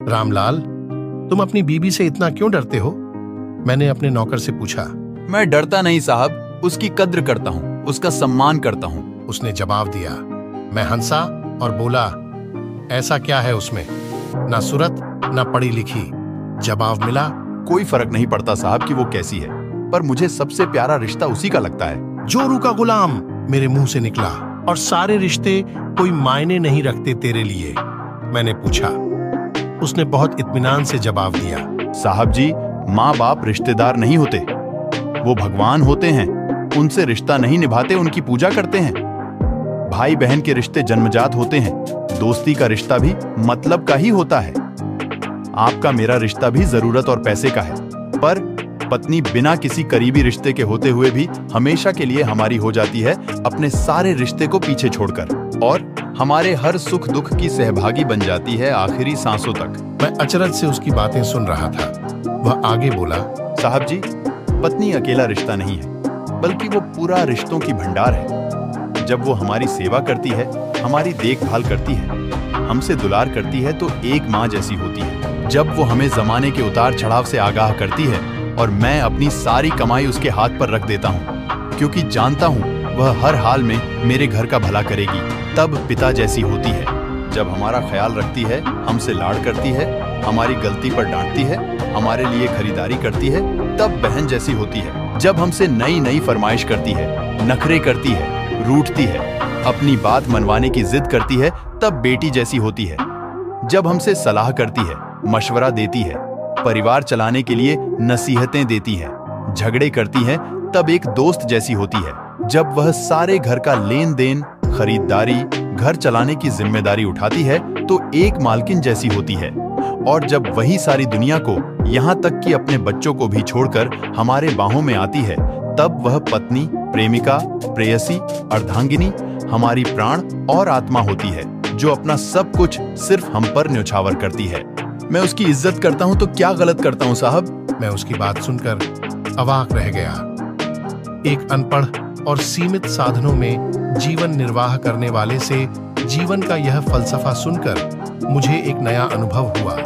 रामलाल, तुम अपनी बीबी से इतना क्यों डरते हो? मैंने अपने नौकर से पूछा। मैं डरता नहीं साहब, उसकी कद्र करता हूँ, उसका सम्मान करता हूँ, उसने जवाब दिया। मैं हंसा और बोला, ऐसा क्या है उसमें? ना सूरत ना पढ़ी लिखी। जवाब मिला, कोई फर्क नहीं पड़ता साहब कि वो कैसी है, पर मुझे सबसे प्यारा रिश्ता उसी का लगता है। जोरू का गुलाम मेरे मुंह से निकला। और सारे रिश्ते कोई मायने नहीं रखते तेरे लिए? मैंने पूछा। उसने बहुत इत्मीनान से जवाब दिया। साहब जी, माँ बाप रिश्तेदार नहीं होते, वो भगवान होते हैं। उनसे रिश्ता नहीं निभाते, उनकी पूजा करते हैं। भाई बहन के रिश्ते जन्मजात होते हैं, दोस्ती का रिश्ता भी मतलब का ही होता है। आपका मेरा रिश्ता भी जरूरत और पैसे का है, पर पत्नी बिना किसी करीबी रिश्ते के होते हुए भी हमेशा के लिए हमारी हो जाती है, अपने सारे रिश्ते को पीछे छोड़कर, और हमारे हर सुख दुख की सहभागी बन जाती है आखिरी सांसों तक। मैं अचरज से उसकी बातें सुन रहा था। वह आगे बोला, साहब जी, पत्नी अकेला रिश्ता नहीं है, बल्कि वो पूरा रिश्तों की भंडार है। जब वो हमारी सेवा करती है, हमारी देखभाल करती है, हमसे दुलार करती है, तो एक माँ जैसी होती है। जब वो हमें जमाने के उतार चढ़ाव से आगाह करती है और मैं अपनी सारी कमाई उसके हाथ पर रख देता हूँ, क्योंकि जानता हूँ वह हर हाल में मेरे घर का भला करेगी, तब पिता जैसी होती है। जब हमारा ख्याल रखती है, हमसे लाड़ करती है, हमारी गलती पर डांटती है, हमारे लिए खरीदारी करती है, तब बहन जैसी होती है। जब हमसे नई नई फरमाइश करती है, नखरे करती है, रूठती है, अपनी बात मनवाने की जिद करती है, तब बेटी जैसी होती है। जब हमसे सलाह करती है, मशवरा देती है, परिवार चलाने के लिए नसीहतें देती है, झगड़े करती है, तब एक दोस्त जैसी होती है। जब वह सारे घर का लेन देन, खरीदारी, घर चलाने की जिम्मेदारी उठाती है, तो एक मालकिन जैसी होती है। और जब वही सारी दुनिया को, यहाँ तक कि अपने बच्चों को भी छोड़कर हमारे बाहों में आती है, तब वह पत्नी, प्रेमिका, प्रेयसी, अर्धांगिनी, हमारी प्राण और आत्मा होती है, जो अपना सब कुछ सिर्फ हम पर न्यौछावर करती है। मैं उसकी इज्जत करता हूँ तो क्या गलत करता हूँ साहब? मैं उसकी बात सुनकर अवाक रह गया। एक अनपढ़ और सीमित साधनों में जीवन निर्वाह करने वाले से जीवन का यह फलसफा सुनकर मुझे एक नया अनुभव हुआ।